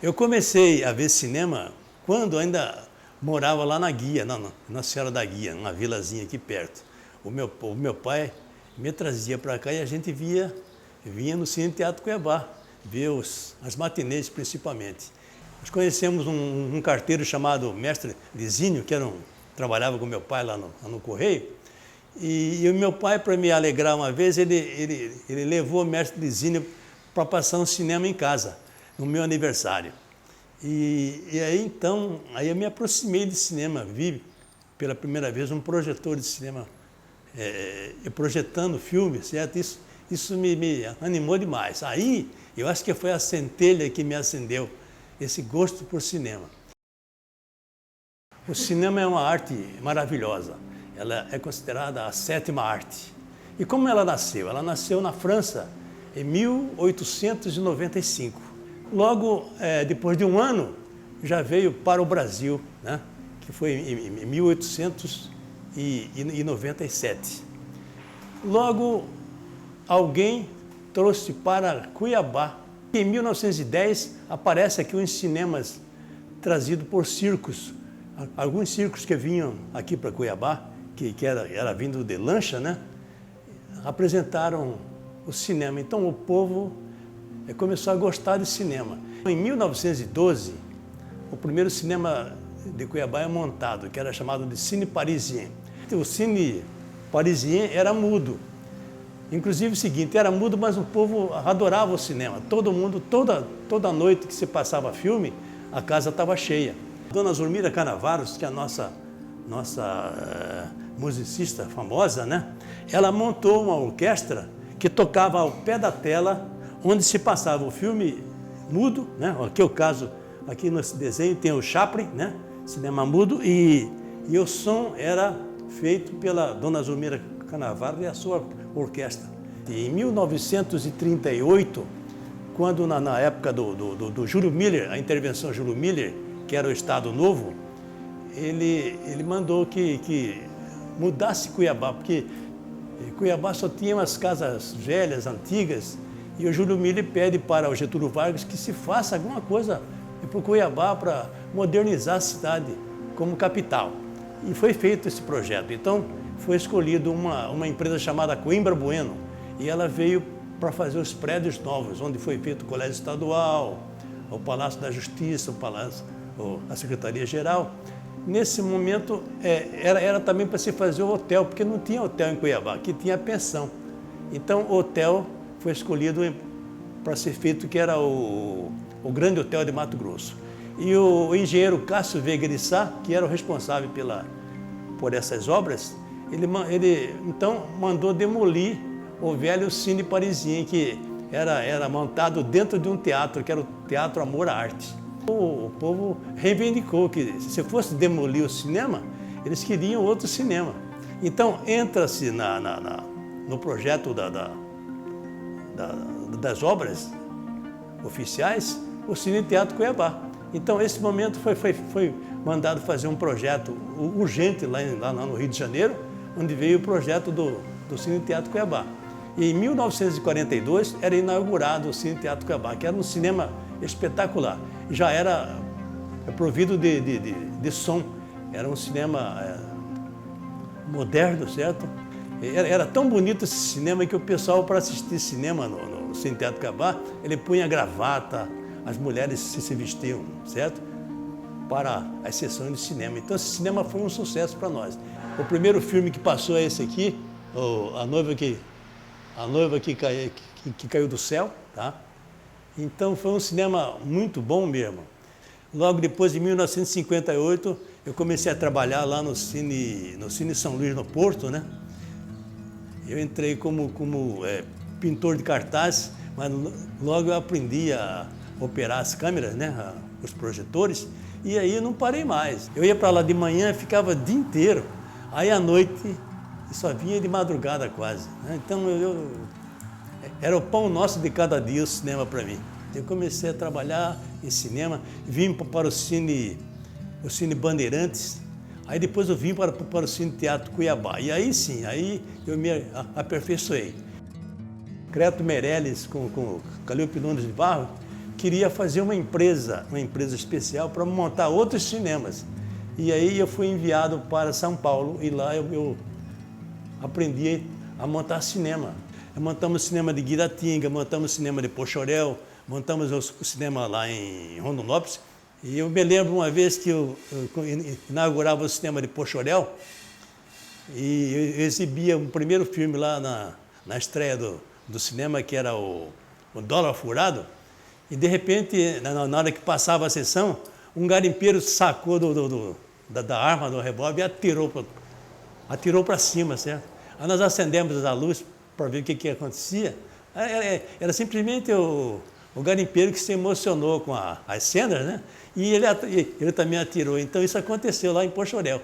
Eu comecei a ver cinema quando ainda morava lá na Guia, na Senhora da Guia, numa vilazinha aqui perto. O meu pai me trazia para cá e a gente vinha no Cine Teatro Cuiabá, ver as matinês principalmente. Nós conhecemos um carteiro chamado Mestre Lizinho, que trabalhava com meu pai lá no Correio, e o meu pai, para me alegrar uma vez, ele levou o Mestre Lizinho para passar um cinema em casa, no meu aniversário. E aí, então, eu me aproximei de cinema, vi pela primeira vez um projetor de cinema projetando filmes, certo? Isso me animou demais. Aí, eu acho que foi a centelha que me acendeu, esse gosto por cinema. O cinema é uma arte maravilhosa. Ela é considerada a sétima arte. E como ela nasceu? Ela nasceu na França em 1895. Logo, depois de um ano, já veio para o Brasil, né? Que foi em 1897. Logo, alguém trouxe para Cuiabá. Em 1910, aparece aqui uns cinemas trazidos por circos. Alguns circos que vinham aqui para Cuiabá, que era vindo de lancha, né? Apresentaram o cinema. Então, o povo começou a gostar de cinema. Em 1912, o primeiro cinema de Cuiabá é montado, que era chamado de Cine Parisien. O Cine Parisien era mudo. Inclusive o seguinte, era mudo, mas o povo adorava o cinema. Todo mundo, toda noite que se passava filme, a casa estava cheia. Dona Zulmira Canavaros, que é a nossa musicista famosa, né? Ela montou uma orquestra que tocava ao pé da tela, onde se passava o filme mudo, né? Aqui é o caso, aqui nesse desenho tem o Chaplin, né? Cinema mudo, e o som era feito pela Dona Zulmira Canavaros e a sua orquestra. E em 1938, quando na época do Júlio Miller, a intervenção Júlio Miller, que era o Estado Novo, ele mandou que mudasse Cuiabá, porque Cuiabá só tinha umas casas velhas, antigas, e o Júlio Miller pede para o Getúlio Vargas que se faça alguma coisa para o Cuiabá para modernizar a cidade como capital. E foi feito esse projeto. Então, foi escolhido uma empresa chamada Coimbra Bueno, e ela veio para fazer os prédios novos, onde foi feito o Colégio Estadual, o Palácio da Justiça, a Secretaria-Geral. Nesse momento, era também para se fazer o hotel, porque não tinha hotel em Cuiabá, aqui tinha pensão. Então, o hotel foi escolhido para ser feito, que era o Grande Hotel de Mato Grosso. E o engenheiro Cássio Veiga de Sá, que era o responsável por essas obras, ele então mandou demolir o velho Cine Parisien, que era montado dentro de um teatro, que era o Teatro Amor à Arte. O povo reivindicou que, se fosse demolir o cinema, eles queriam outro cinema. Então, entra-se no projeto das obras oficiais o Cine Teatro Cuiabá. Então, esse momento foi mandado fazer um projeto urgente lá no Rio de Janeiro, onde veio o projeto do Cine Teatro Cuiabá. E em 1942 era inaugurado o Cine Teatro Cuiabá, que era um cinema espetacular. Já era provido de som. Era um cinema moderno, certo? Era tão bonito esse cinema que o pessoal, para assistir cinema no Cine Teatro Cuiabá, ele punha gravata, as mulheres se vestiam, certo? Para as sessões de cinema. Então, esse cinema foi um sucesso para nós. O primeiro filme que passou é esse aqui, A Noiva que Caiu do Céu, tá? Então, foi um cinema muito bom mesmo. Logo depois, em 1958, eu comecei a trabalhar lá no Cine São Luís, no Porto, né? Eu entrei como pintor de cartaz, mas logo eu aprendi a operar as câmeras, né? Os projetores, e aí eu não parei mais. Eu ia para lá de manhã, ficava o dia inteiro, aí à noite só vinha de madrugada quase, né? Então era o pão nosso de cada dia o cinema para mim. Eu comecei a trabalhar em cinema, vim para o Cine Bandeirantes, aí depois eu vim para o Cine Teatro Cuiabá. E aí sim, aí eu me aperfeiçoei. Creto Meirelles com Calil Nunes de Barro, queria fazer uma empresa especial para montar outros cinemas. E aí eu fui enviado para São Paulo e lá eu aprendi a montar cinema. Montamos cinema de Guiratinga, montamos cinema de Poxoréu, montamos o cinema lá em Rondonópolis. E eu me lembro uma vez que eu inaugurava o cinema de Poxoréu e eu exibia um primeiro filme lá na estreia do cinema, que era o Dólar Furado. E de repente, na hora que passava a sessão, um garimpeiro sacou da arma, do revólver, e atirou para cima, certo? Aí nós acendemos a luz para ver o que acontecia. Era simplesmente o garimpeiro que se emocionou com as cenas, né? E ele também atirou. Então isso aconteceu lá em Poxoréu.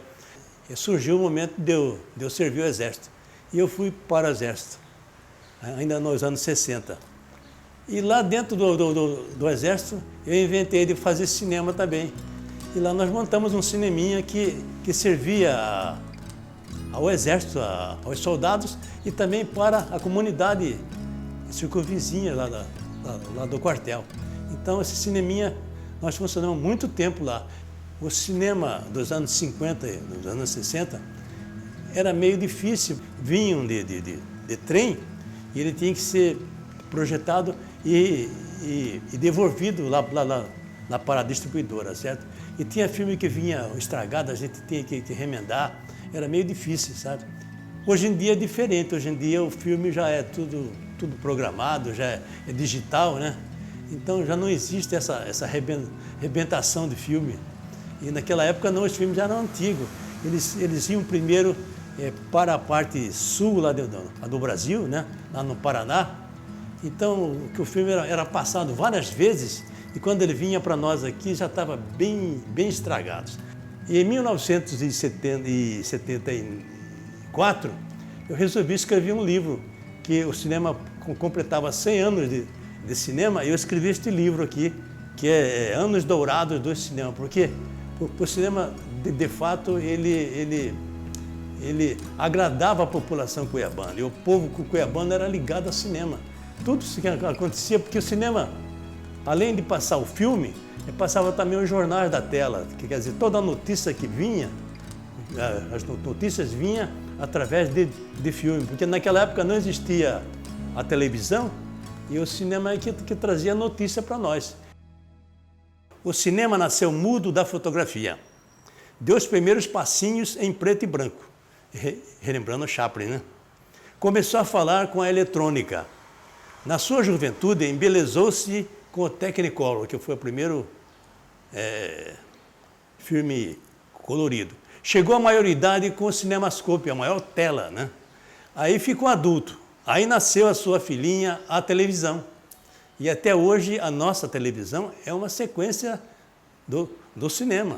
E surgiu o momento de eu servir o Exército. E eu fui para o Exército, ainda nos anos 60. E lá dentro do Exército, eu inventei de fazer cinema também. E lá nós montamos um cineminha que servia ao Exército, aos soldados e também para a comunidade circunvizinha lá do quartel. Então, esse cineminha, nós funcionamos muito tempo lá. O cinema dos anos 50 e dos anos 60 era meio difícil. Vinham de trem e ele tinha que ser projetado e devolvido lá para a distribuidora, certo? E tinha filme que vinha estragado, a gente tinha que remendar, era meio difícil, sabe? Hoje em dia é diferente, hoje em dia o filme já é tudo programado, já é digital, né? Então já não existe essa rebentação de filme. E naquela época não, os filmes já eram antigos. Eles iam primeiro para a parte sul lá do Brasil, né? Lá no Paraná. Então o filme era passado várias vezes e quando ele vinha para nós aqui já estava bem estragado. E em 1974 eu resolvi escrever um livro, que o cinema completava 100 anos de cinema, e eu escrevi este livro aqui, que é Anos Dourados do Cinema, porque o cinema, de fato, ele agradava a população cuiabana, e o povo cuiabano era ligado ao cinema. Tudo isso que acontecia, porque o cinema, além de passar o filme, passava também os jornais da tela, que quer dizer, toda a notícia que vinha, as notícias vinham através de filme, porque naquela época não existia a televisão e o cinema é que trazia notícia para nós. O cinema nasceu mudo da fotografia. Deu os primeiros passinhos em preto e branco, relembrando Chaplin, né? Começou a falar com a eletrônica. Na sua juventude, embelezou-se com o Technicolor, que foi o primeiro filme colorido. Chegou à maioridade com o Cinemascope, a maior tela, né? Aí ficou adulto. Aí nasceu a sua filhinha, a televisão. E até hoje a nossa televisão é uma sequência do cinema.